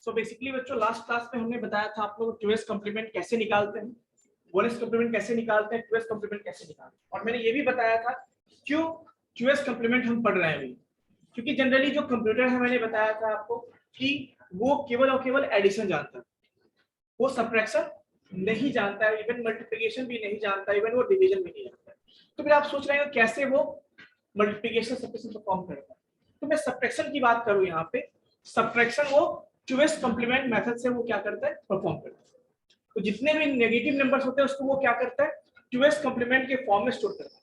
So basically बच्चों last class में हमने बताया था आप लोग 2s कॉम्प्लीमेंट कैसे निकालते हैं, 1s कॉम्प्लीमेंट कैसे निकालते हैं, 2s कॉम्प्लीमेंट कैसे निकालते हैं। और मैंने ये भी बताया था क्यों 2s कॉम्प्लीमेंट हम पढ़ रहे हैं अभी, क्योंकि जनरली जो कंप्यूटर है मैंने बताया था आपको कि वो केवल और केवल एडिशन जानता है, वो सब्ट्रैक्शन नहीं जानता है, इवन मल्टीप्लिकेशन भी नहीं जानता, इवन वो डिवीजन भी नहीं जानता है। तो फिर आप सोच रहे हो कैसे वो मल्टीप्लिकेशन सब्ट्रैक्शन परफॉर्म करेगा। तो मैं सब्ट्रैक्शन की बात करूं यहाँ पे, सब्ट्रैक्शन वो 2s कॉम्प्लीमेंट मेथड से वो क्या करता है, परफॉर्म करता है। तो जितने भी नेगेटिव नंबर्स होते हैं उसको वो क्या करता है, 2s कॉम्प्लीमेंट के फॉर्म में स्टोर करता है।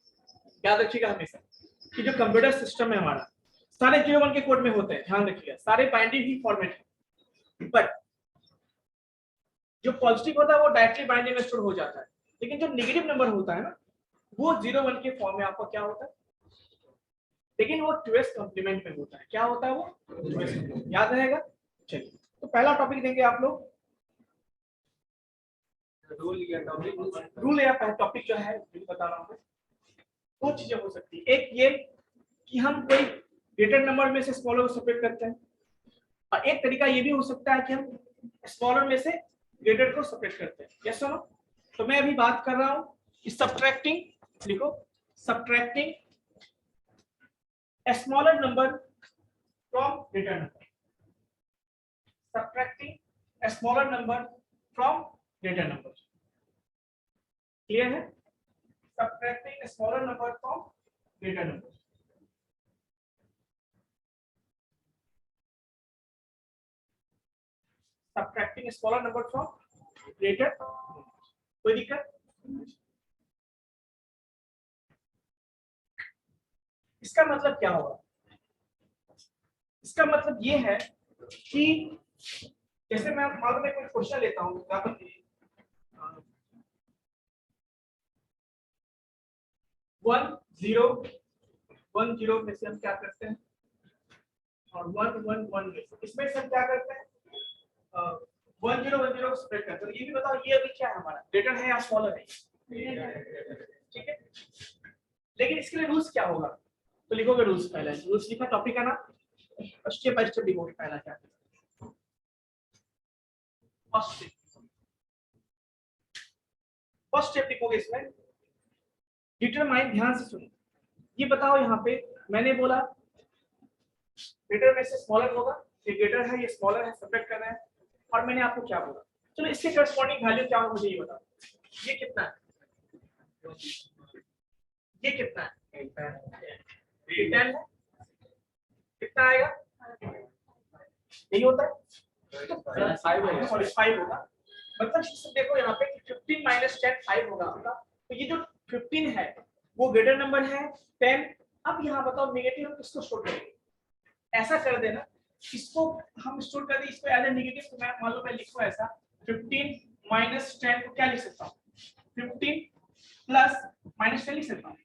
याद रखिएगा हमेशा कि जो कंप्यूटर सिस्टम है हमारा सारे 0 1 के कोड में होते हैं, ध्यान रखिएगा सारे बाइनरी ही फॉर्मेट है, बट जो पॉजिटिव होता है वो डायरेक्टली बाइनरी में स्टोर हो जाता है, लेकिन जो नेगेटिव नंबर होता है ना वो 0 1 के फॉर्म में आपका क्या होता है, लेकिन वो 2s कॉम्प्लीमेंट में होता है। क्या होता है वो 2s कॉम्प्लीमेंट, याद रहेगा। चलिए तो पहला टॉपिक देंगे आप लोग, रूल या टॉपिक जो है बता रहा हूं मैं। दो चीजें हो सकती है, एक ये कि हम कोई ग्रेटर नंबर में से स्मॉलर को सेपरेट करते हैं, और एक तरीका ये भी हो सकता है कि हम स्मॉलर में से ग्रेटर को सेपरेट करते हैं। यस सुनो, तो मैं अभी बात कर रहा हूं सब्ट्रैक्टिंग, लिखो subtracting a smaller number from greater number, subtracting a smaller number from greater number, clear है, subtracting a smaller number from greater number। subtracting a smaller number from greater, कोई दिक्कत? इसका मतलब क्या होगा, इसका मतलब ये है कि जैसे मैं मान लो मैं कोई क्वेश्चन लेता हूं, 1 0 1 0 में से हम क्या करते हैं, और 1 1 1 में से इसमें से हम क्या करते हैं, 1 0 1 0 स्प्रेड करते हैं। ये भी बताओ ये अभी क्या है हमारा, ग्रेटर है या स्मॉलर है, ठीक है। लेकिन इसके लिए रूल्स क्या होगा, तो लिखोगे रूल्स, पहले रूल्स लिखा, टॉपिक का नाम स्टेप बाय स्टेप लिखोगे। पहला क्या है, फर्स्ट स्टेप लिखोगे इसमें डिटरमाइन, ध्यान से सुनो, ये बताओ यहाँ पे मैंने बोला ग्रेटर में से स्मॉलर होगा, ये ग्रेटर है ये स्मॉलर है, सेपरेट करना है, और मैंने आपको क्या बोला, चलो इसके करस्पॉन्डिंग वैल्यू क्या होगा मुझे ये बताओ, ये कितना है, ये कितना है, 10 है, कितना आएगा, यही होता है, तो 5 होगा। मतलब देखो यहाँ पे 15 माइनस 10 5 होगा आपका, तो ये जो 15 है वो ग्रेटर नंबर है 10। अब यहाँ बताओ नेगेटिव हम किसको स्टोर करेंगे, ऐसा कर देना इसको हम स्टोर कर दें इसको एज ए नेगेटिव, तो मैं मान लो मैं लिखूं ऐसा 15 माइनस 10 को क्या लिख सकता हूँ, 15 प्लस माइनस 10 लिख सकता हूँ।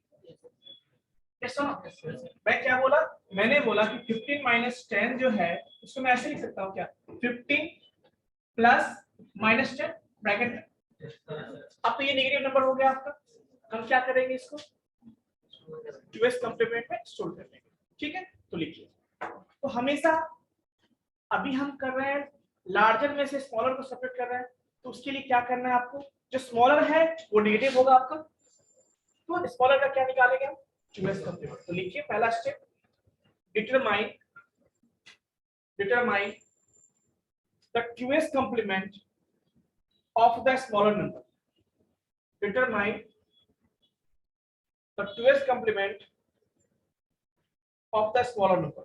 मैं क्या बोला, मैंने बोला कि 15 माइनस 10 जो है उसको मैं ऐसे लिख सकता हूँ क्या, 15 प्लस माइनस 10 ब्रैकेट में। अब तो ये नेगेटिव नंबर हो गया आपका, हम क्या करेंगे इसको 2s कॉम्प्लीमेंट में स्टोर कर लेंगे, ठीक है। तो लिखिए, तो हमेशा अभी हम कर रहे हैं लार्जर में से स्मॉलर को सेपरेट कर रहे हैं, तो उसके लिए क्या करना है आपको, जो स्मॉलर है वो नेगेटिव होगा आपका, तो स्मॉलर का क्या निकालेंगे हम 2s कॉम्प्लीमेंट। तो लिखिए पहला step, determine the 2s complement of the smaller number, determine the 2s complement of the smaller number,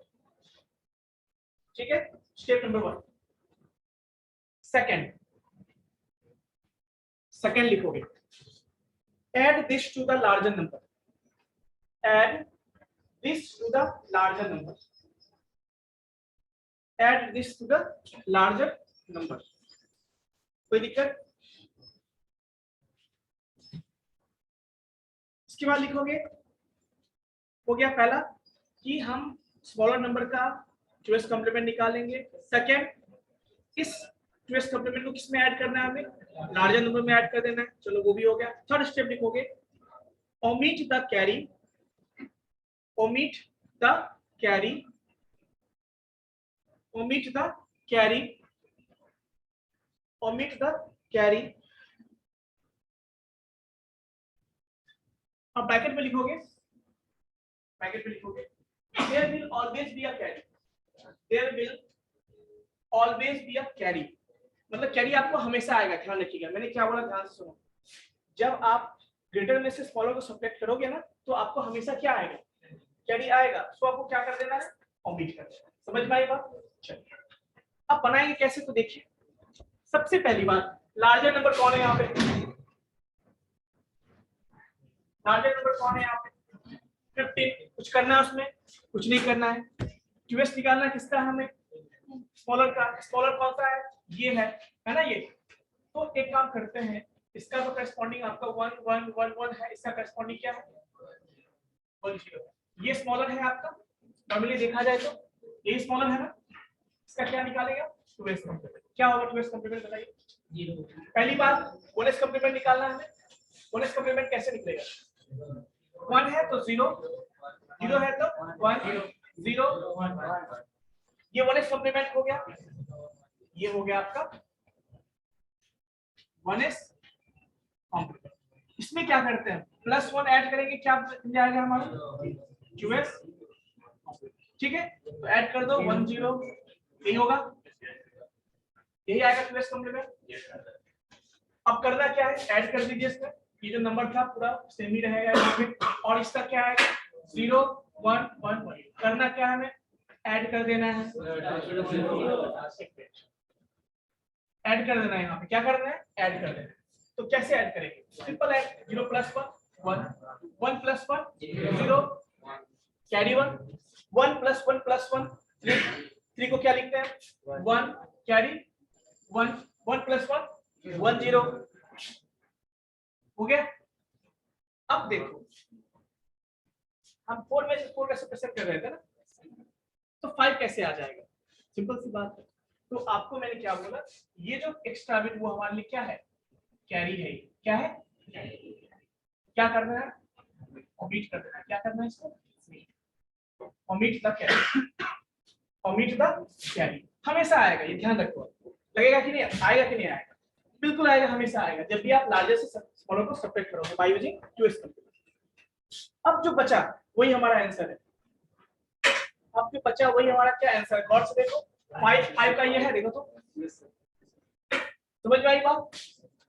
ठीक है। Step number 1। सेकंड लिखोगे add this to the larger number, add this to the larger number, add this to the larger number, कोई दिक्कत? इसके बाद लिखोगे, हो गया पहला कि हम स्मॉलर नंबर का 2s कॉम्प्लीमेंट निकालेंगे। सेकंड, इस 2s कॉम्प्लीमेंट को किस में ऐड करना है, हमें लार्जर नंबर में ऐड कर देना है, चलो वो भी हो गया। थर्ड स्टेप लिखोगे omit the carry, omit the carry, omit the carry omit the carry। अब ब्रैकेट में लिखोगे, ब्रैकेट में लिखोगे there will always be a carry, there will always be a carry, मतलब कैरी आपको हमेशा आएगा, ध्यान रखिएगा। मैंने क्या बोला, ध्यान से सुनो। जब आप ग्रेटर में से स्मॉलर को सब्ट्रैक्ट करोगे ना, तो आपको हमेशा क्या आएगा, कैरी आएगा। तो आपको क्या कर देना है, ओमिट कर देना है। समझ में आई बात? चलिए अब बनाएंगे कैसे, तो देखिए सबसे पहली बात, लार्जर नंबर कौन है यहाँ पे, लार्जर नंबर कौन है यहाँ पे, 15। कुछ करना है उसमें, कुछ नहीं करना है। क्यूएस निकालना किसका है हमें, स्मॉलर का। स्मॉलर कौन सा है, ये है ना ये। तो एक काम करते हैं, इसका तो करस्पॉन्डिंग आपका 1 1 1 1 है, इसका करस्पॉन्डिंग क्या है 1 0। ये स्मॉलर है आपका, नॉर्मली देखा जाए तो ये स्मॉलर है ना। इसका क्या निकालेगा, 2s कंप्लीमेंट। क्या होगा 2s कंप्लीमेंट बताइए। 0। पहली बात 1s कंप्लीमेंट निकालना है हमें। 1s कंप्लीमेंट कैसे निकलेगा, 1 है तो 0, 0 है तो 1 0 1। ये 1s कंप्लीमेंट हो गया, ये हो गया आपका 1s कंप्लीमेंट। इसमें क्या करते हैं, +1 ऐड करेंगे, क्या बन जाएगा हमारा 2s। ठीक है, तो ऐड कर दो 1 0, यही होगा, यही आएगा 2s कंप्लीमेंट। अब करना क्या है, ऐड कर दीजिए इसमें, ये जो नंबर था पूरा सेम ही रहेगा यहाँ पे। और इसका क्या आएगा 0 1 1 1। करना क्या है हमें, ऐड कर देना है, ऐड कर देना है यहाँ पे। क्या करना है, ऐड कर देना है। तो कैसे ऐड करेंगे, सिंपल ऐड, 0 + 1 1 1 + 1 0 कैरी 1 1 + 1 + 1 3 3 को क्या लिखते हैं 1 कैरी 1 1 + 1 1 0 हो गया। अब देखो हम 4 में से 4 का सब्ट्रैक्ट कर रहे थे ना, तो 5 कैसे आ जाएगा, सिंपल सी बात है। तो आपको मैंने क्या बोला, ये जो एक्स्ट्रा बिट वो हमारे लिए क्या है, कैरी है। क्या है, क्या करना है, ओमिट कर देना है। क्या करना है इसको, omit the carry, omit the carry. हमेशा आएगा, ये ध्यान रखो। लगेगा कि नहीं आएगा, कि नहीं आएगा, बिल्कुल आएगा, हमेशा आएगा जब भी आप लार्जर से स्मॉलर को सब्ट्रैक्ट करोगे बाय यूजिंग 2s कंप्लीमेंट। अब जो बचा वही हमारा आंसर है। अब जो बचा वही हमारा क्या आंसर है, गौर से देखो 5 5 का ये है, देखो तो समझ में आई बात।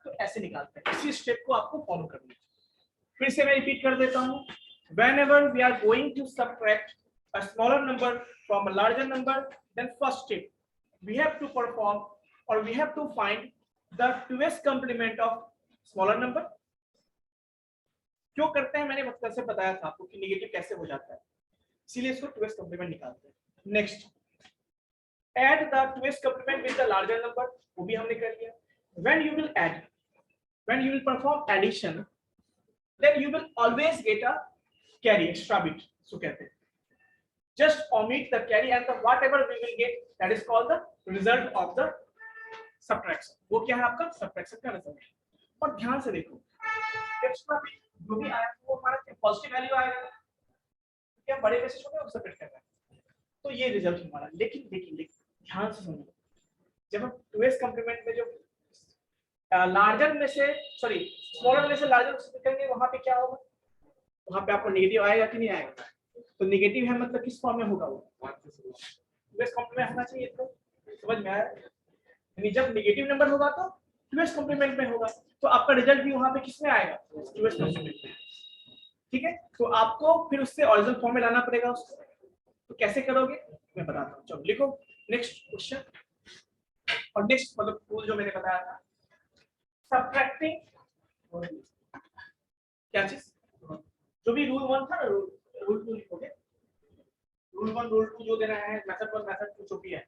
तो ऐसे निकालते हैं, इसी स्टेप को आपको फॉलो करना है। फिर से मैं रिपीट कर देता हूं, whenever we are going to subtract a smaller number from a larger number, then first step we have to perform or we have to find the 2s complement of smaller number। क्यों करते हैं, मैंने मतलब से बताया था आपको कि नेगेटिव कैसे हो जाता है, इसीलिए इसको 2s कंप्लीमेंट निकालते हैं। Next add the 2s complement with the larger number, वो भी हमने कर लिया। when you will add, when you will perform addition, then you will always get a carry, extra bit, so कहते हैं। just omit the carry and the whatever we will get, that is called the result of the subtraction। वो क्या है आपका subtraction का result. और ध्यान से देखो एक्स्ट्रा बिट जो भी आया वो हमारा पॉजिटिव वैल्यू आएगा, क्या बड़े में से छोटे को सेपरेट करना है, तो ये रिजल्ट हमारा। लेकिन ध्यान से समझो, जब हम 2s कंप्लीमेंट में जो लार्जर में से सॉरी स्मॉलर में से लार्जर को सब्ट्रैक्ट करेंगे, वहां पे क्या होगा, वहां पे आपको नेगेटिव आएगा कि नहीं आएगा। तो नेगेटिव है मतलब किस फॉर्म में होगा, वो 2s कंप्लीमेंट होना चाहिए। तो समझ में आया, यानी जब नेगेटिव नंबर होगा तो 2s कंप्लीमेंट में होगा, तो आपका रिजल्ट भी वहां पे किस में आएगा, 2s कंप्लीमेंट में। ठीक है, तो आपको फिर उससे ओरिजिनल फॉर्म में लाना पड़ेगा उसको। तो कैसे करोगे मैं बताता हूँ, चलो लिखो नेक्स्ट क्वेश्चन। और नेक्स्ट मतलब रूल जो मैंने बताया था, सब्ट्रैक्टिंग क्या चीज, जो भी रूल 1 था ना, रूल 2 लिखोगे। रूल 1 रूल 2 जो देना है, मेथड 1 मेथड 2 जो भी है।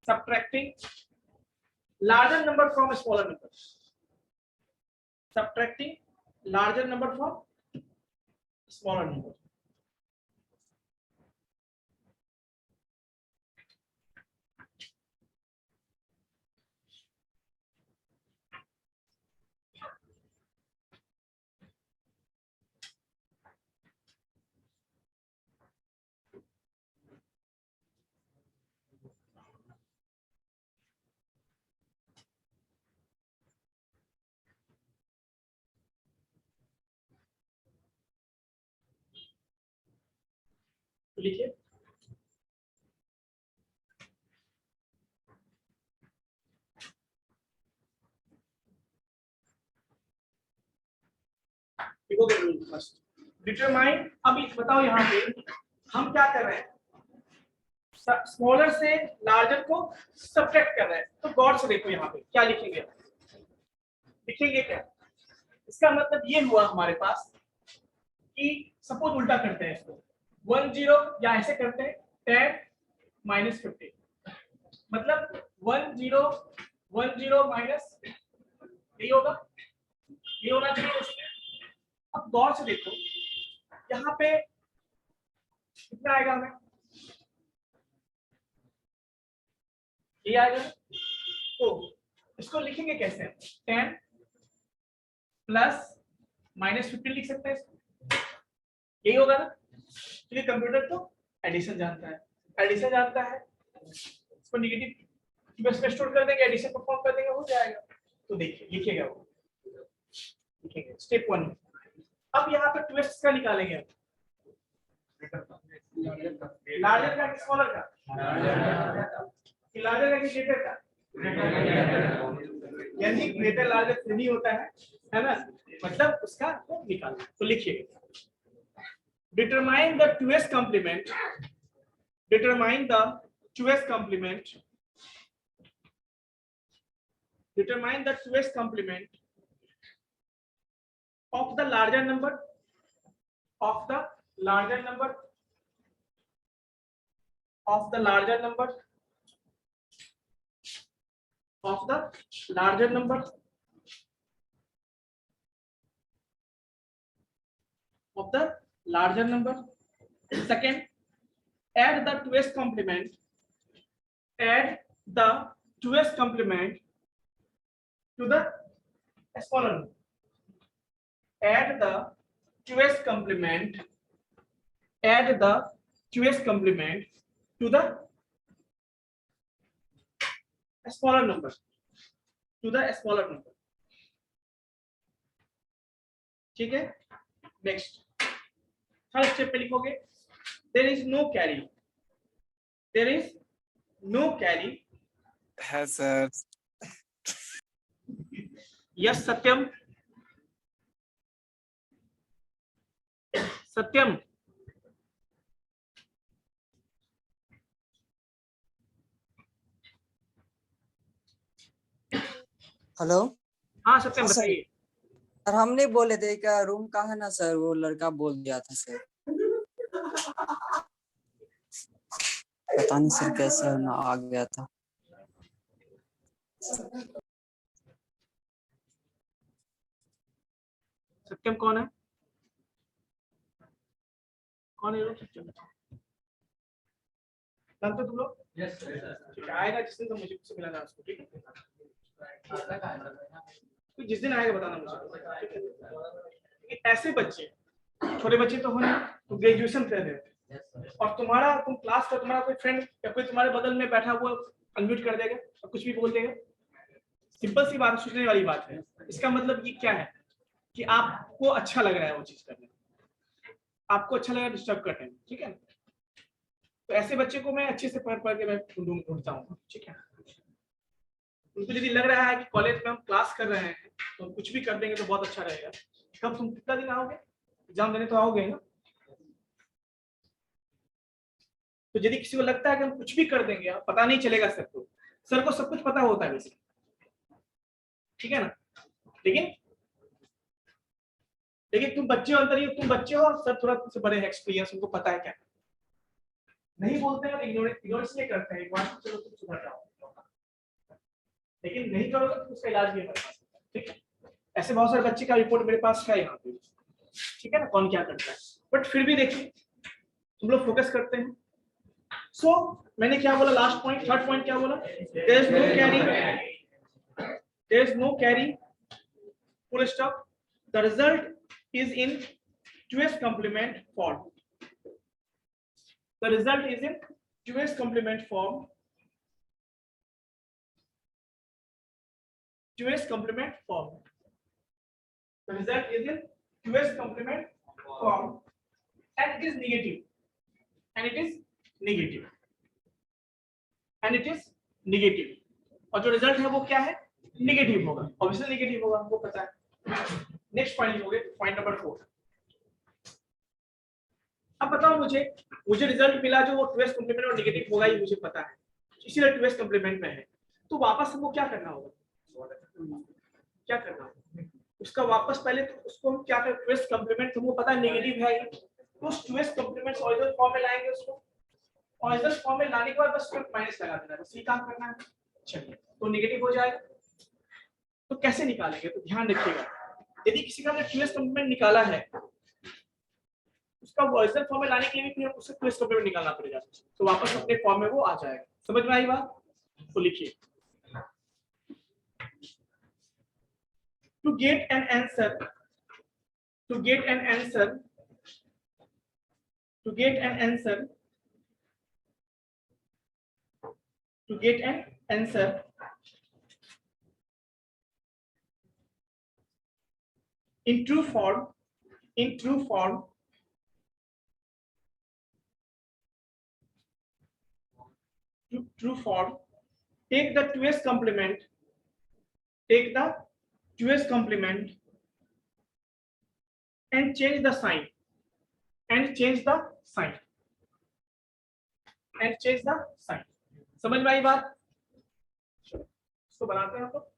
subtracting larger number from a smaller number, subtracting larger number from smaller number। लिखिए फर्स्ट डिटरमाइन। अब बताओ यहाँ पे हम क्या कर रहे हैं, स्मॉलर से लार्जर को सब्ट्रैक्ट कर रहे हैं। तो गौर से देखो यहाँ पे क्या लिखेंगे, लिखेंगे क्या, इसका मतलब ये हुआ हमारे पास कि सपोज उल्टा करते हैं इसको 10 या ऐसे करते हैं 10 माइनस 50, मतलब 10 माइनस यही होगा, ये होना चाहिए इसमें। अब गौर से देखो यहाँ पे कितना आएगा हमें, ये आएगा। तो इसको लिखेंगे कैसे, 10 प्लस माइनस 50 लिख सकते हैं इसको, यही होगा ना, क्योंकि कंप्यूटर तो एडिशन जानता है, एडिशन जानता है, इसको निगेटिव में स्टोर कर देंगे, एडिशन परफॉर्म कर देंगे, हो जाएगा। तो देखिए लिखिएगा वो, लिखेंगे स्टेप 1। अब यहाँ पे ट्विस्ट का निकालेंगे, लार्जर का स्मॉलर का, लार्जर का ग्रेटर का, यानी ग्रेटर लार्जर से नहीं होता है ना, मतलब उसका तो निकालना। तो लिखिए determine the 2s complement, determine the 2s complement, determine the 2s complement of the larger number, of the larger number, of the larger number, of the larger number, of the larger number. Second, add the 2s complement, add the 2s complement to the smaller number, add the 2s complement, add the 2s complement to the smaller number, to the smaller number. ठीक है, next third step पे लिखोगे there is no carry, there is no carry है sir. Yes Satyam, Satyam hello. हाँ सत्यम हाँ, बताइए। Sir हम नहीं बोले थे क्या, रूम का है ना सर, वो लड़का बोल दिया था सर, पता नहीं सर कैसे ना आ गया था। सत्यम कौन है, कौन है सत्यम, जानते हो तुम लोग? यस ठीक है, आएगा जिस दिन तो मुझे उससे मिलाना उसको, ठीक है, तो जिस दिन आएगा बताना मुझे, ठीक है। ऐसे बच्चे, छोटे बच्चे तो होने, तो ग्रेजुएशन कर रहे हैं और तुम्हारा, तुम क्लास का तुम्हारा कोई फ्रेंड या कोई तुम्हारे बगल में बैठा हुआ अनम्यूट कर देगा और कुछ भी बोल देगा, सिंपल सी बात, सोचने वाली बात है। इसका मतलब ये क्या है कि आपको अच्छा लग रहा है वो चीज करने, आपको अच्छा लग रहा है डिस्टर्ब करने में, ठीक है। तो ऐसे बच्चे को मैं अच्छे से पढ़ के मैं ढूंढता हूँ, ठीक है। उनको यदि लग रहा है कि कॉलेज में हम क्लास कर रहे हैं तो कुछ भी कर देंगे तो बहुत अच्छा रहेगा। कब तुम कितना दिन आओगे, एग्जाम देने तो आओगे ना, तो यदि किसी को लगता है कि हम कुछ भी कर देंगे पता नहीं चलेगा सबको, सर को सब कुछ पता होता है वैसे, ठीक है ना, लेकिन तुम बच्चे हो, अंदर ही तुम बच्चे हो, सर थोड़ा तुमसे बड़े हैं, एक्सपीरियंस, उनको पता है क्या नहीं बोलते हैं, इग्नोर इसलिए करते हैं, एक बार चलो तुम सुधर जाओ, लेकिन नहीं करोगे तो उसका इलाज भी है, ठीक है। ऐसे बहुत सारे बच्चे का रिपोर्ट मेरे पास है यहाँ पे, ठीक है ना, कौन क्या करता है, बट फिर भी देखिए तुम लोग फोकस करते हैं। सो मैंने क्या बोला लास्ट पॉइंट, थर्ड पॉइंट क्या बोला, there is no carry, there is no carry, full stop, the result is in 2s complement form, the result is in 2s complement form, 2s complement form, the result is in 2s complement form and it is negative, and it is negative, and it is negative, और जो result है वो क्या है, negative होगा, obviously negative होगा, हमको पता है। नेक्स्ट पॉइंट हो गया पॉइंट नंबर 4। अब बताओ मुझे रिजल्ट मिला जो वो 2s कॉम्प्लीमेंट और नेगेटिव होगा, ये मुझे पता है, इसीलिए 2s कॉम्प्लीमेंट में है। तो वापस हमको क्या करना होगा, क्या करना होगा उसका वापस, पहले तो उसको हम क्या करें, 2s कॉम्प्लीमेंट हमको पता है नेगेटिव है, तो उस 2s कॉम्प्लीमेंट ऑरिजिनल फॉर्म में लाएंगे उसको, ऑरिजिनल फॉर्म में लाने के बाद बस माइनस लगा देना है, बस ये काम करना है। चलिए, तो नेगेटिव हो जाएगा, तो कैसे निकालेंगे, तो ध्यान रखिएगा, यदि किसी का हमने 2s कॉम्प्लीमेंट निकाला है, उसका ओरिजिनल फॉर्म में लाने के लिए भी फिर उससे 2s कॉम्प्लीमेंट निकालना पड़ेगा, तो वापस अपने फॉर्म में वो आ जाएगा। समझ में आई बात? तो लिखिए, to get an answer, to get an answer, to get an answer, to get an answer in true form, in true form, true form, take the 2s complement, take the 2s complement and change the sign, and change the sign, and change the sign। समझ में आई बात? इसको बनाते हैं हम लोग।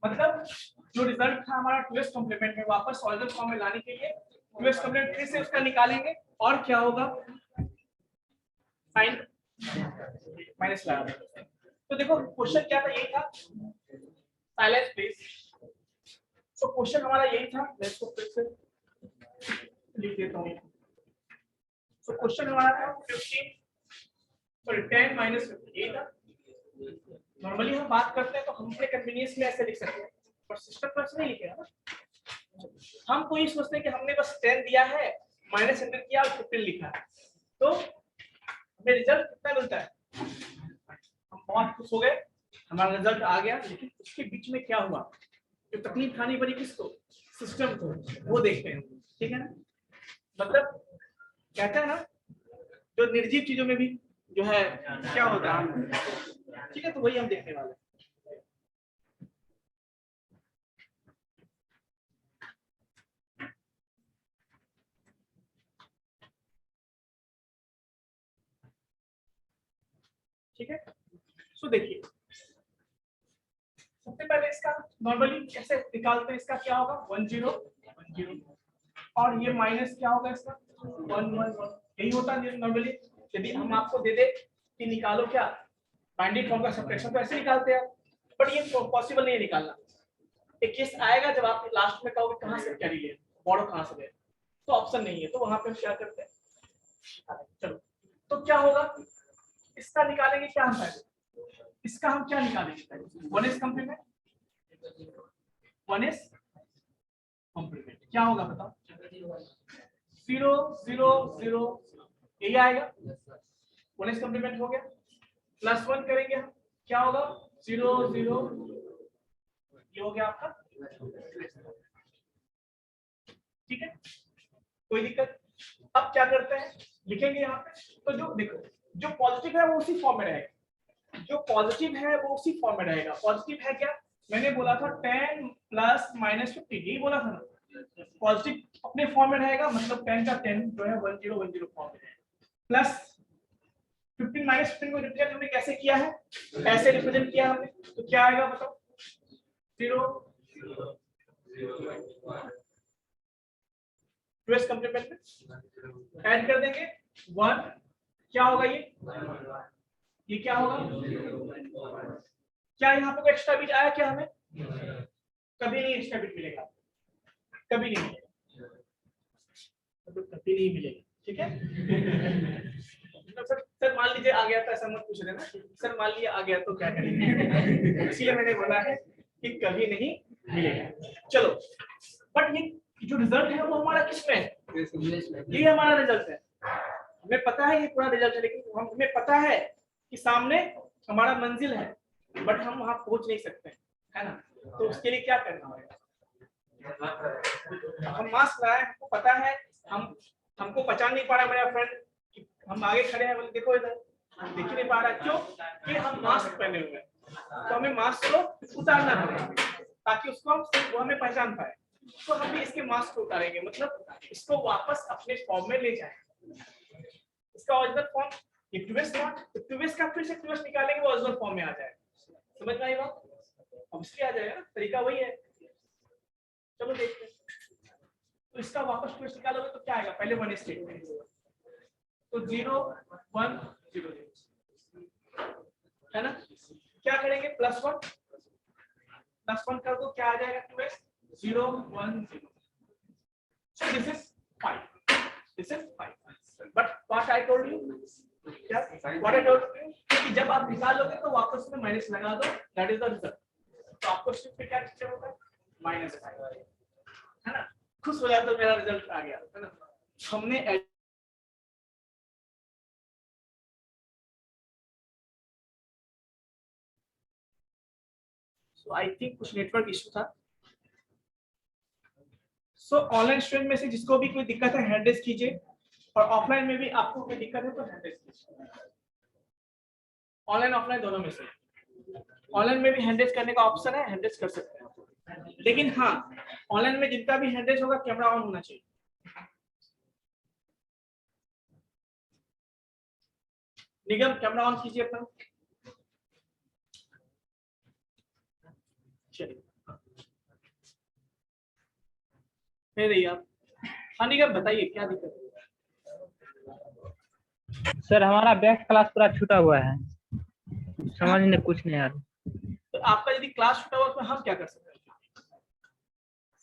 मतलब जो रिजल्ट था हमारा 2s कॉम्प्लीमेंट में, वापस ऑरिजिनल फॉर्म में लाने के लिए 2s कॉम्प्लीमेंट फिर से उसका निकालेंगे, और क्या होगा, साइन माइनस लगा देंगे। तो देखो क्वेश्चन क्या था, यही था, साइलेंस प्लीज। तो क्वेश्चन हमारा यही था, मैं इसको फिर से लिख देता हूँ। तो क्वेश्चन हमारा था 15 सॉरी 10 माइनस 15, यही था। नॉर्मली हम बात करते हैं तो हम अपने कन्वीनियंस में ऐसे लिख सकते हैं, पर सिस्टम पर ऐसे नहीं लिखे ना, हम कोई सोचते हैं कि हमने बस 10 दिया है, माइनस 100 किया और 15 लिखा है, तो हमें रिजल्ट कितना मिलता है, हम बहुत खुश हो गए, हमारा रिजल्ट आ गया, लेकिन उसके बीच में क्या हुआ, जो तकलीफ खानी पड़ी किसको, सिस्टम को, वो देखते हैं। ठीक है ना, मतलब कहते हैं ना, जो निर्जीव चीजों में भी जो है क्या होता है, ठीक है, तो वही हम देखने वाले हैं। ठीक है, सो देखिए, सबसे पहले इसका नॉर्मली कैसे निकालते हैं, इसका क्या होगा 1 0 1 0, और ये माइनस क्या होगा इसका 1 1 1, यही होता है नॉर्मली। यदि हम आपको दे दे कि निकालो क्या बाइंडिंग फॉर्म का सब्ट्रैक्शन, तो ऐसे निकालते हैं, बट ये पॉसिबल नहीं है निकालना। एक केस आएगा जब आप लास्ट में कहोगे कहां से कैरी ले, बॉर्डर कहां से ले, तो ऑप्शन नहीं है, तो वहां पे हम क्या करते हैं, चलो तो क्या होगा, इसका निकालेंगे क्या हम पहले, इसका हम क्या निकालेंगे पहले, 1s कॉम्प्लीमेंट, 1s कॉम्प्लीमेंट क्या होगा बताओ, 0 0 0, यही आएगा, 1s कॉम्प्लीमेंट हो गया, प्लस 1 करेंगे हम, क्या होगा 0 0, ये हो गया आपका। ठीक है, कोई दिक्कत। अब क्या करते हैं, लिखेंगे यहाँ पे, तो जो देखो जो पॉजिटिव है वो उसी फॉर्म में रहेगा, जो पॉजिटिव है वो उसी फॉर्म में रहेगा। पॉजिटिव है क्या, मैंने बोला था 10 प्लस माइनस 15, यही बोला था ना, पॉजिटिव अपने फॉर्म में रहेगा, मतलब 10 का 10 जो है 1 0 1 0 फॉर्म में रहेगा, प्लस 15 माइनस 15 को रिप्रेजेंट हमने कैसे किया है, ऐसे रिप्रेजेंट किया हमने, तो क्या आएगा बताओ 0 2s कॉम्प्लीमेंट में ऐड कर देंगे 1, क्या होगा ये क्या होगा, क्या यहाँ पे कोई एक्स्ट्रा बिट आया क्या, हमें कभी नहीं एक्स्ट्रा बिट मिलेगा, कभी नहीं मिलेगा, कभी नहीं मिलेगा। ठीक है, तो सर मान लीजिए आ गया था, ऐसा मत पूछ लेना, सर मान लिया आ गया तो क्या करेंगे, इसलिए मैंने बोला है कि कभी नहीं मिलेगा। चलो, बट ये जो रिजल्ट है वो हमारा किसमें है, ये हमारा रिजल्ट है, हमें पता है ये पूरा रिजल्ट है, लेकिन हमें पता है कि सामने हमारा मंजिल है, बट हम वहां पहुंच नहीं सकते, है ना, तो उसके लिए क्या करना होगा, हम मास्क लगाए, हमको पता है, हमको पहचान नहीं पा रहा मेरा फ्रेंड कि हम आगे खड़े हैं, बोले देखो इधर, देख ही नहीं पा रहा, क्यों कि हम मास्क पहने हुए हैं। तो हमें मास्क को उतारना पड़ेगा ताकि उसको वो हमें पहचान पाए। तो हम भी इसके मास्क को उतारेंगे, मतलब इसको वापस अपने फॉर्म में ले जाएंगे। इसका ओरिजिनल फॉर्म ये ट्विस्ट था, तो ट्विस्ट का फिर से ट्विस्ट निकालेंगे, वो ओरिजिनल फॉर्म में आ जाएगा। समझ में आई बात? अब इसलिए आ जाएगा ना, तरीका वही है। चलो देखते हैं। तो इसका वापस ट्विस्ट निकालोगे तो क्या आएगा? पहले वन स्टेटमेंट, तो 0 1 0 है ना। क्या करेंगे? +1 कर दो, क्या आ जाएगा? 2x 0 1 0। So this is 5. This is 5. But what I told you? What I told you? कि जब आप निकालोगे तो वापस में माइनस लगा दो, that is the result. तो आपको शिफ्ट पे क्या चीज होगा? -5 है ना। खुश हो जाए तो मेरा रिजल्ट आ गया, है ना। हमने So I think कुछ नेटवर्क इशू था। सो ऑनलाइन स्टूडेंट में से जिसको भी कोई दिक्कत है हैंड रेज कीजिए, और ऑफलाइन में भी आपको कोई दिक्कत है तो हैंड रेज कीजिए, ऑनलाइन ऑफलाइन दोनों में से। ऑनलाइन में भी हैंड रेज करने का ऑप्शन है, हैंड रेज कर सकते हैं, लेकिन हाँ ऑनलाइन में जितना भी हैंड रेज होगा कैमरा ऑन होना चाहिए। निगम कैमरा ऑन कीजिए अपना। चलिए रही आप। हाँ निगम बताइए क्या दिक्कत है? सर हमारा बैक क्लास पूरा छूटा हुआ है, समझ में कुछ नहीं आ रहा। तो आपका यदि क्लास छूटा हुआ तो हम क्या कर सकते हैं?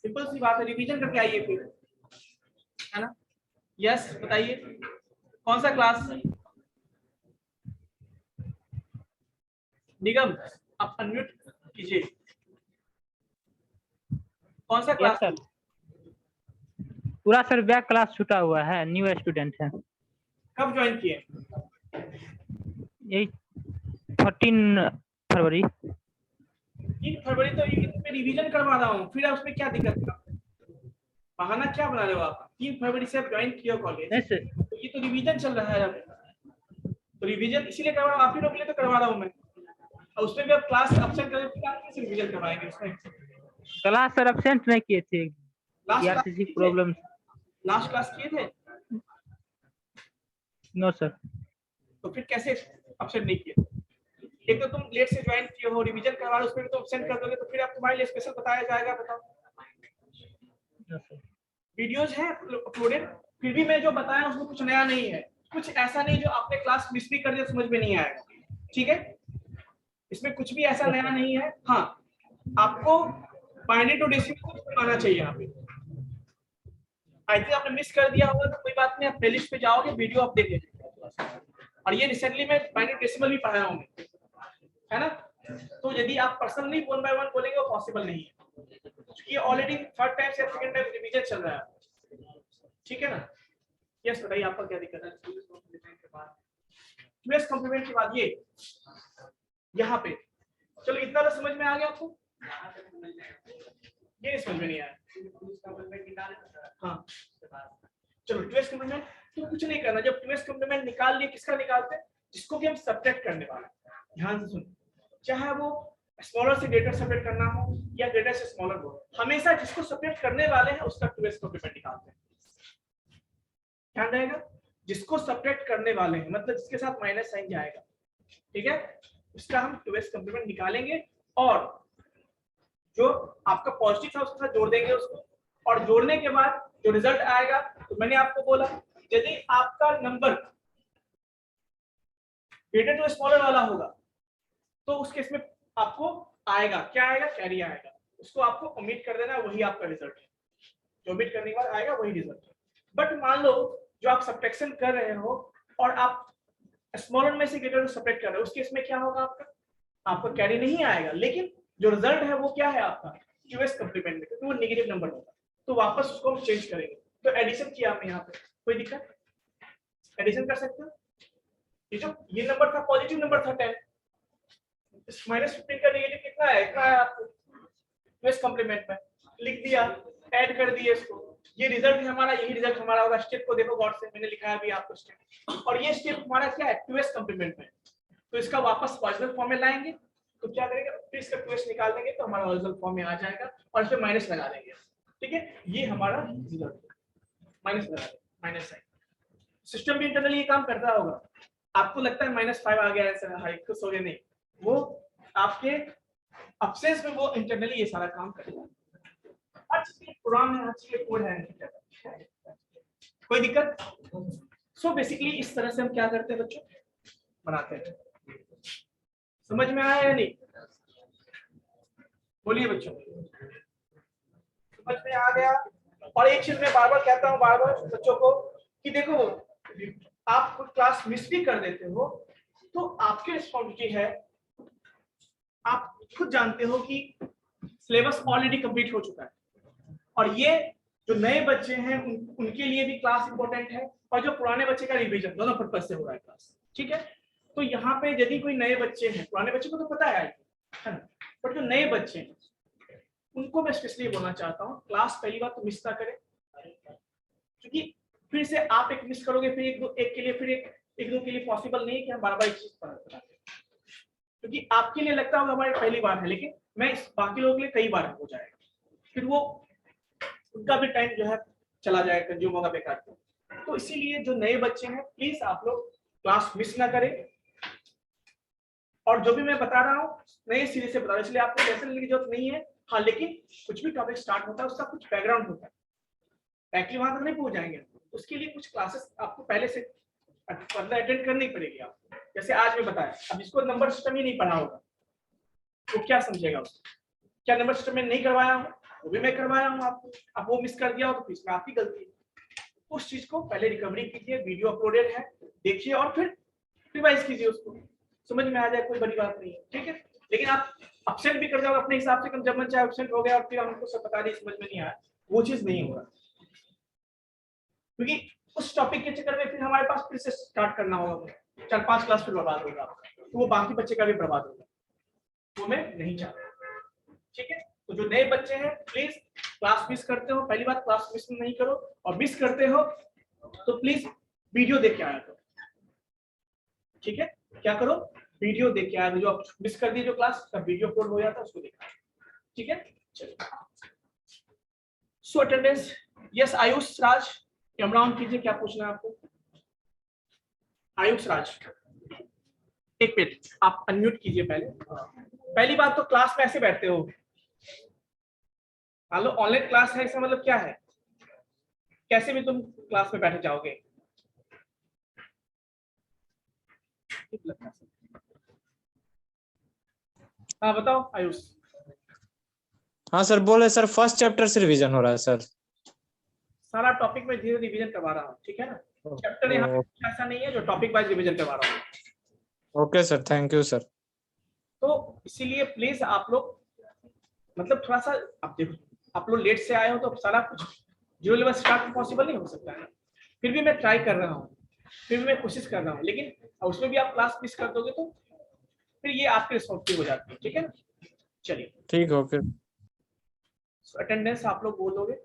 सिंपल सी बात है, रिवीजन करके आइए फिर, है ना। यस बताइए कौन सा क्लास? निगम आप अनम्यूट कीजिए, कौन सा क्लास? सर पूरा सर बैक क्लास छूटा हुआ है, न्यू स्टूडेंट है। कब ज्वाइन किए? यही 13 फरवरी। 3 फरवरी तो मैं रिवीजन करवा रहा हूँ, फिर उसमें क्या दिक्कत है? बहाना क्या बना रहे हो आप? 3 फरवरी से आप ज्वाइन किया कॉलेज, तो ये तो रिवीजन चल रहा है अब, तो रिवीजन इसीलिए करवा रहा हूँ, आप ही लोग के लिए तो करवा रहा हूँ मैं। और उसमें भी आप क्लास अब्सेंट करें तो आप कैसे रिवीजन करवाएंगे? उसमें क्लास सर अब्सेंट नहीं किए थे, ईआरसीसी प्रॉब्लम। लास्ट क्लास किए थे? No sir. तो फिर कैसे अब्सेंट नहीं किए? एक तो तुम लेट से ज्वाइन किए हो, रिवीजन करवा रहे हो, उसमें भी तो अब्सेंट कर दोगे, तो फिर आप तुम्हारे लिए स्पेशल बताया जाएगा? बताओ। वीडियोज हैं अपलोडेड, फिर भी मैं जो बताया उसमें कुछ नया नहीं है, कुछ ऐसा नहीं जो आपने क्लास मिस भी कर दिया समझ में नहीं आएगा, ठीक है। इसमें कुछ भी ऐसा नया नहीं है। हाँ आपको बाइनरी टू डेसिमल आना चाहिए यहाँ पे। आई थिंक आपने मिस कर दिया होगा तो कोई बात नहीं, आप प्लेलिस्ट पे जाओगे, वीडियो आप देख लेंगे। और ये रिसेंटली मैं बाइनरी डेसिमल भी पढ़ाया हूँ, है ना। तो यदि आप पर्सनली 1 by 1 बोलेंगे वो पॉसिबल नहीं है, क्योंकि ऑलरेडी थर्ड टाइम से सेकंड टाइम रिवीजन चल रहा है, ठीक है ना। यस बताइए आपका क्या दिक्कत है? ट्विस्ट कॉम्प्लीमेंट के बाद ये यहाँ पे, चलो इतना तो समझ में आ गया आपको, ये समझ में नहीं आया? हाँ चलो ट्विस्ट कॉम्प्लीमेंट तो कुछ नहीं करना, जब ट्विस्ट कॉम्प्लीमेंट निकाल लिए किसका निकालते हैं? जिसको कि हम सब्ट्रैक्ट करने वाले हैं। ध्यान से सुनो, चाहे वो स्मॉलर से ग्रेटर सब्ट्रैक्ट करना हो या ग्रेटर से स्मॉलर हो, हमेशा जिसको सब्ट्रैक्ट करने वाले हैं उसका ट्विस्ट कॉम्प्लीमेंट निकालते हैं। ध्यान रहेगा, जिसको सब्ट्रैक्ट करने वाले हैं मतलब जिसके साथ माइनस साइन जाएगा, ठीक है, उसका हम ट्विस्ट कॉम्प्लीमेंट निकालेंगे, और जो आपका पॉजिटिव था उसके साथ जोड़ देंगे उसको, और जोड़ने के बाद जो रिजल्ट आएगा, तो मैंने आपको बोला यदि आपका नंबर ग्रेटर टू स्मॉलर वाला होगा तो उस केस में आपको आएगा क्या आएगा? कैरी आएगा, उसको आपको ओमिट कर देना, वही आपका रिजल्ट है, जो ओमिट करने के बाद आएगा वही रिजल्ट है। बट मान लो जो आप सब्ट्रैक्शन कर रहे हो और आप स्मॉलर में से ग्रेटर सब्ट्रैक्ट कर रहे हो, उस केस में क्या होगा? आपका कैरी नहीं आएगा, लेकिन जो रिजल्ट है वो क्या है आपका? ट्विस्ट कॉम्प्लीमेंट में, क्योंकि वो नेगेटिव नंबर होगा, तो वापस उसको हम चेंज करेंगे। तो एडिशन किया हमने यहाँ पे, कोई दिक्कत? एडिशन कर सकते हो। ये नंबर था पॉजिटिव नंबर था 10, -15 का नेगेटिव कितना है? इतना है आपको ट्विस्ट कॉम्प्लीमेंट में लिख दिया, ऐड कर दिए इसको, ये रिजल्ट है हमारा, यही रिजल्ट हमारा होगा। स्टेप को देखो गौर से, मैंने लिखा है अभी आपको स्टेप, और ये स्टेप हमारा क्या है, 2s कंप्लीमेंट में। तो इसका वापस ओरिजिनल फॉर्म में लाएंगे, तो क्या करेंगे, फिर इसका 2s निकाल देंगे तो हमारा ओरिजिनल फॉर्म में आ जाएगा, और इसमें माइनस लगा देंगे। ठीक है, ये हमारा रिजल्ट, माइनस लगा देंगे, माइनस साइन। सिस्टम भी इंटरनली ये काम करता होगा। आपको लगता है -5 आ गया है सर, हाई खुश हो गए, नहीं, वो आपके अपसेंस में वो इंटरनली ये सारा काम करेगा। हर चीज के प्रोग्राम है, हर चीज के कोड है, कोई दिक्कत। सो बेसिकली इस तरह से हम क्या करते हैं बच्चों, बनाते हैं। समझ में आया या नहीं, बोलिए बच्चों, समझ में आ गया। और एक चीज मैं बार बार कहता हूँ, बार बार बच्चों को, कि देखो आप क्लास मिस भी कर देते हो तो आपकी रिस्पॉन्सिबिलिटी है, आप खुद जानते हो कि सिलेबस ऑलरेडी कंप्लीट हो चुका है, और ये जो नए बच्चे हैं उनके लिए भी क्लास इंपॉर्टेंट है, और जो पुराने बच्चे का रिवीजन, दोनों पर्पज से हो रहा है क्लास। ठीक है, तो यहाँ पे यदि कोई नए बच्चे हैं, पुराने बच्चे को तो पता है ना, बट जो नए बच्चे हैं उनको मैं स्पेशली बोलना चाहता हूँ, क्लास पहली बार तो मिस ना करें, क्योंकि फिर से आप एक मिस करोगे, फिर एक के लिए, फिर एक दो के लिए पॉसिबल नहीं है कि हम बार बार एक चीज पढ़ाते हैं, क्योंकि आपके लिए लगता होगा हमारी पहली बार है, लेकिन मैं इस बाकी लोगों के लिए कई बार हो जाएगा, फिर वो उनका भी टाइम जो है चला जाएगा, कंज्यूम होगा बेकार। तो इसीलिए जो नए बच्चे हैं प्लीज आप लोग क्लास मिस ना करें, और जो भी मैं बता रहा हूँ नए सिरे से बता रहा हूँ, इसलिए आपको लेसन लेने की जरूरत नहीं है। हाँ, लेकिन कुछ भी टॉपिक स्टार्ट होता है उसका कुछ बैकग्राउंड होता है, डायरेक्टली वहां तक नहीं पहुंच जाएंगे, उसके लिए कुछ क्लासेस आपको पहले से अटेंड करनी पड़ेगी आपको। जैसे आज मैं बताया, अब इसको नंबर सिस्टम ही नहीं पढ़ा होगा तो क्या समझेगा उसको, क्या नंबर सिस्टम में नहीं करवाया हूँ, वो भी मैं करवाया हूँ आपको, अब वो मिस कर दिया हो तो फिर इसमें आपकी गलती है। उस चीज को पहले रिकवरी कीजिए, वीडियो अपलोडेड है, देखिए और फिर रिवाइज कीजिए उसको, समझ में आ जाए, कोई बड़ी बात नहीं है। ठीक है, लेकिन आप अपसेंट भी कर जाओ अपने हिसाब से, जब मन चाहे अपसेंट हो गया और फिर हमको सब बता दी, समझ में नहीं आया, वो चीज नहीं होगा, क्योंकि उस टॉपिक के चक्कर में फिर हमारे पास फिर से स्टार्ट करना होगा, 4-5 क्लास फिर बर्बाद होगा, तो वो बाकी बच्चे का भी बर्बाद होगा, वो मैं नहीं चाहता। ठीक है, तो जो नए बच्चे हैं प्लीज क्लास मिस करते हो, पहली बात क्लास मिस नहीं करो, और मिस करते हो तो प्लीज वीडियो देख के आया करो। ठीक है, क्या करो, वीडियो देख के आया, जो आप मिस कर दिए जो क्लास का वीडियो अपलोड हो जाता है उसको देखा। ठीक है, चलिए। So attendance, yes Ayush Raj, camera on कीजिए, क्या पूछना है आपको। आयुष राज, एक मिनट आप अनम्यूट कीजिए पहले। पहली बात तो क्लास में ऐसे बैठते हो, मान लो ऑनलाइन क्लास है, इसका मतलब क्या है, कैसे भी तुम क्लास में बैठे जाओगे। हाँ बताओ आयुष। हाँ सर बोले सर, फर्स्ट चैप्टर से रिवीजन हो रहा है सर। सारा टॉपिक में धीरे रिवीजन करवा रहा हूँ, ठीक है ना, चैप्टर यहाँ पे ऐसा नहीं है, जो टॉपिक वाइज रिवीजन करवा रहा हूँ। Okay sir, thank you sir. तो इसीलिए प्लीज आप लोग मतलब थोड़ा सा, आप देखो आप लोग लेट से आए हो तो सारा कुछ जीरो लेवल स्टार्ट पॉसिबल नहीं हो सकता है, फिर भी मैं ट्राई कर रहा हूँ, फिर भी मैं कोशिश कर रहा हूँ, लेकिन उसमें भी आप क्लास मिस कर दोगे तो फिर ये आपकी रिस्पॉन्सिबिलिटी हो जाती है। ठीक है ना, चलिए ठीक है, ओके। अटेंडेंस आप लोग बोलोगे।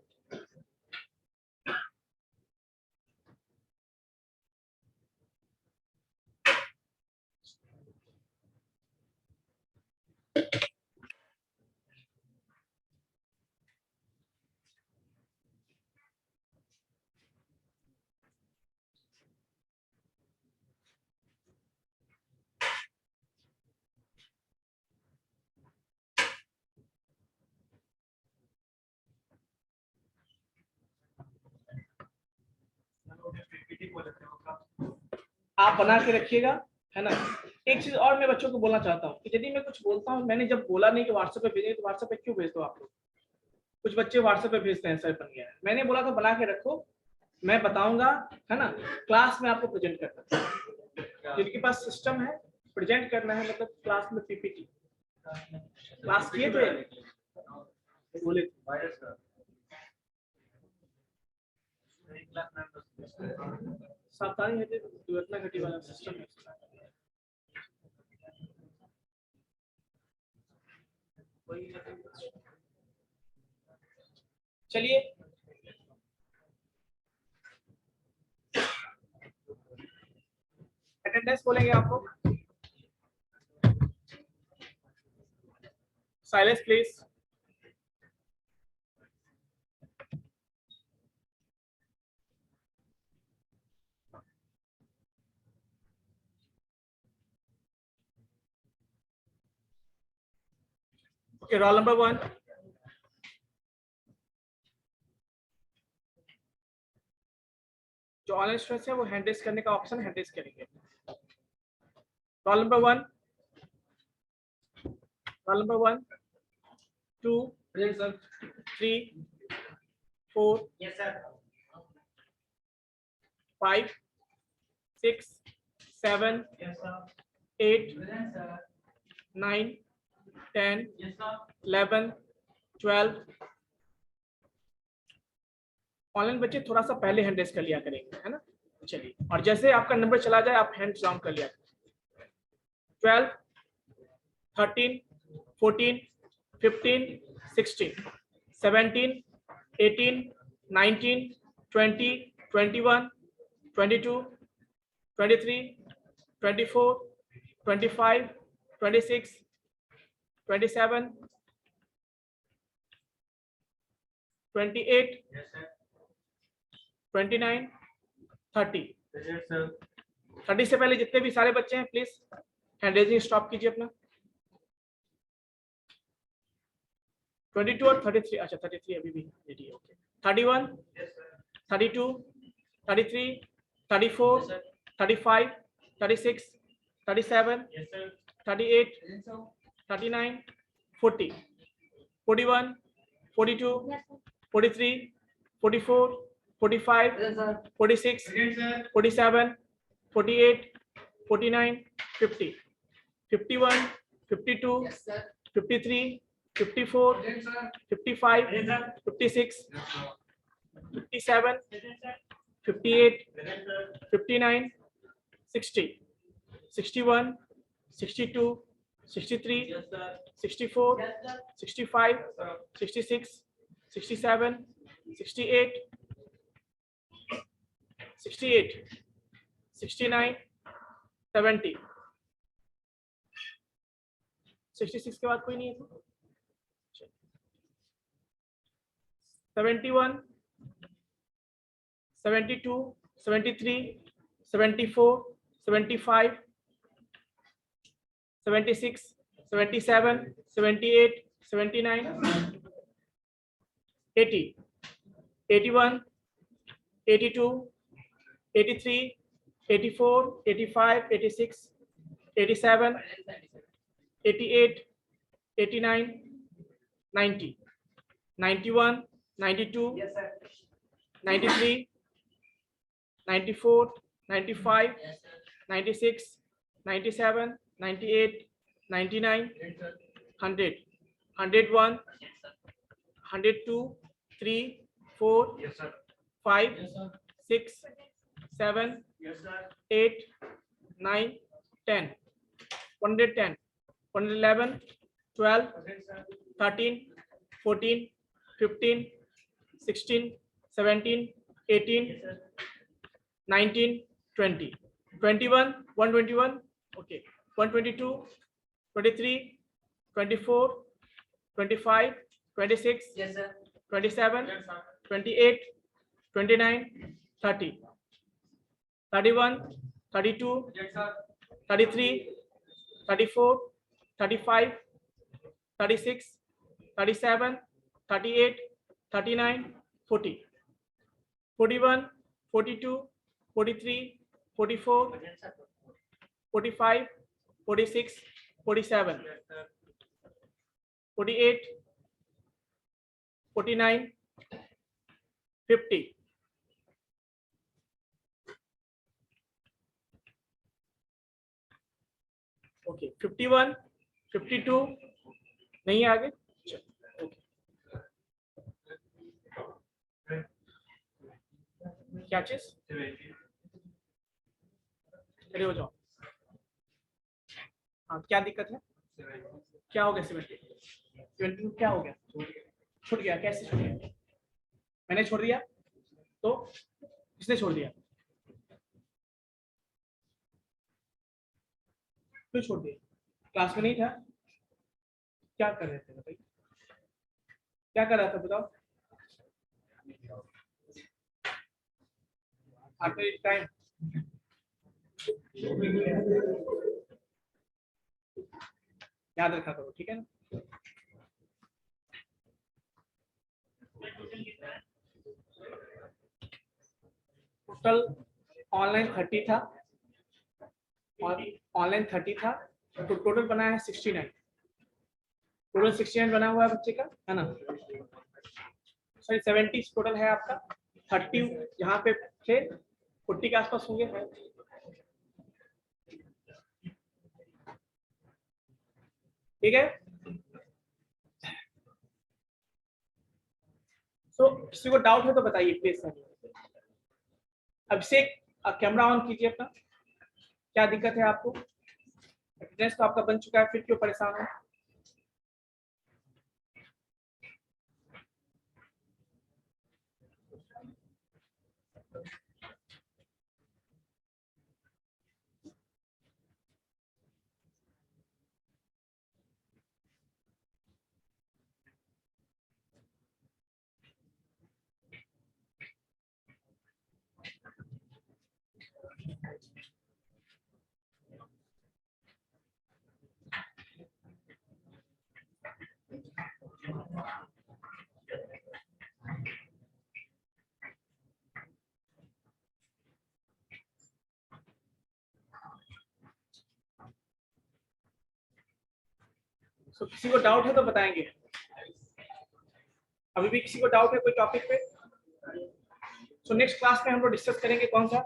आप बना के रखिएगा, है ना। एक चीज और मैं बच्चों को बोलना चाहता हूँ कि यदि मैं कुछ बोलता हूँ, मैंने जब बोला नहीं कि व्हाट्सएप पे भेजेंगे, तो व्हाट्सएप पे क्यों भेज दो आप लोग, कुछ बच्चे व्हाट्सएप पे भेजते हैं सर बन गया है, मैंने बोला था बना के रखो, मैं बताऊंगा, है ना, क्लास में आपको प्रेजेंट करना है, जिनके पास सिस्टम है प्रेजेंट करना है, मतलब क्लास में पीपीटी क्लास किए थे, बोले सावधानी है, दुर्घटना घटी वाला सिस्टम है। चलिए अटेंडेंस बोलेंगे आप लोग। Silence please. Okay, roll number 1। जो ऑनलाइन स्टूडेंट्स है वो हैंड रेज करने का ऑप्शन हैंड रेज करेंगे। Roll number 1, roll number 1, 2, 3, 4, 5, 6, 7, 8, 9, 10, 11, 12। Online बच्चे थोड़ा सा पहले हैंड रेज कर लिया करेंगे, है ना। चलिए, और जैसे आपका नंबर चला जाए आप हैंड डाउन कर लिया। 12, 13, 14, 15, 16, 17, 18, 19, 20, 21, 22, 23, 24, 25, 26, 27, 28, 29, 30। 30 से पहले जितने भी सारे बच्चे हैं प्लीज हैंड रेजिंग स्टॉप कीजिए अपना। 22 और 33, अच्छा 33 अभी भी रेडी है। ओके, 31, 32, 33, 34, 35, 36, 37, 38, 39, 40, 41, 42, 43, 44, 45, 46, 47, 48, 49, 50, 51, 52, 53, 54, 55, 56, 57, 58, 59, 60, 61, 62, 63, 64, 65, 66, 67, 68, 68, 69, 70। 66 के बाद कोई नहीं है। 71, 72, 73, 74, 75, 76, 77, 78, 79, 80, 81, 82, 83, 84, 85, 86, 87, 88, 89, 90, 91, 92, 93, 94, 95, 96, 97, 98, 99, 100, 101, 102, 3, 4, 5, 6, 7, 8, 9, 10, 110, 111, 12, 13, 14, 15, 16, 17, 18, 19, 20, 21, 121, okay, 122, 23, 24, 25, 26, 27, 28, 29, 30, 31, 32, 33, 34, 35, 36, 37, 38, 39, 40, 41, 42, 43, 44, 45, 46, 47, 48, 49, 50, ओके, 51, 52 नहीं है आगे। क्या चीज, खड़े हो जाओ। हाँ, क्या दिक्कत है, क्या हो गया? 70 क्या हो गया? छूट गया। कैसे छूट गया? मैंने छोड़ दिया तो किसने छोड़ दिया? क्यों छोड़ दिया? क्लास में नहीं था? क्या कर रहे थे बताइए, क्या कर रहा था बताओ? आफ्टर इट टाइम याद रखा करो, ठीक है ना? टोटल ऑनलाइन 30 था और ऑनलाइन 30 था, तो टोटल बना है 69। टोटल 69 बना हुआ है बच्चे का, है ना? सॉरी 70 टोटल है आपका, 30 यहाँ पे थे, 40 के आसपास होंगे। ठीक है, तो किसी को डाउट है तो बताइए please sir. Abhishek camera on कीजिए अपना, क्या दिक्कत है आपको? अटेंडेंस तो आपका बन चुका है, फिर क्यों परेशान हो? तो किसी को डाउट है तो बताएंगे। अभी भी किसी को डाउट है कोई टॉपिक पे? सो नेक्स्ट क्लास में हम लोग डिस्कस करेंगे कौन सा?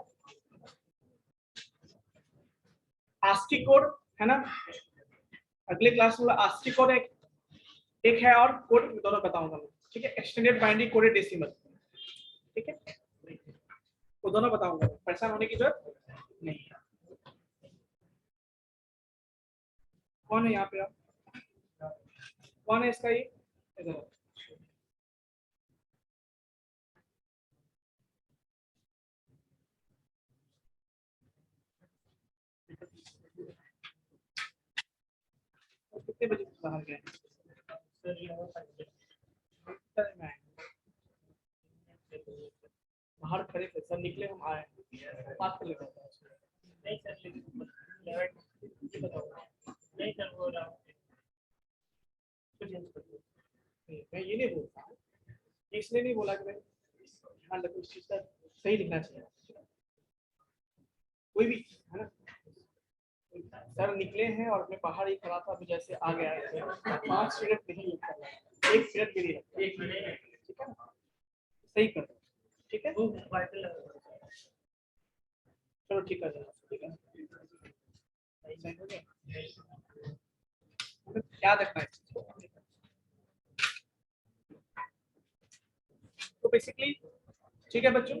आस्की कोड, है ना? अगले क्लास में आस्की कोड एक है और कोड दोनों बताऊंगा मैं, ठीक है? एक्सटेंडेड बाइनरी कोडेड डेसिमल, ठीक है? वो दोनों बताऊंगा, परेशान होने की जरूरत नहीं है। कौन है यहाँ पे? आप कौन है इसका? ये इधर कितने बजे बाहर गए? बाहर खड़े थे सर, निकले हम आए, बात कर लेते हैं। नहीं सर, नहीं सर वो मैं ये नहीं बोलता, इसलिए नहीं बोला कि मैं ध्यान रखो इस चीज का, सही लिखना चाहिए कोई भी, है ना? सर निकले हैं और मैं बाहर ही खड़ा था, अभी जैसे आ गया है, 5 मिनट नहीं लिखा, 1 मिनट भी नहीं लगता, 1 मिनट, ठीक है ना? सही कर दो, ठीक है? चलो ठीक है, ठीक है, याद रखना है। तो बेसिकली ठीक है बच्चों,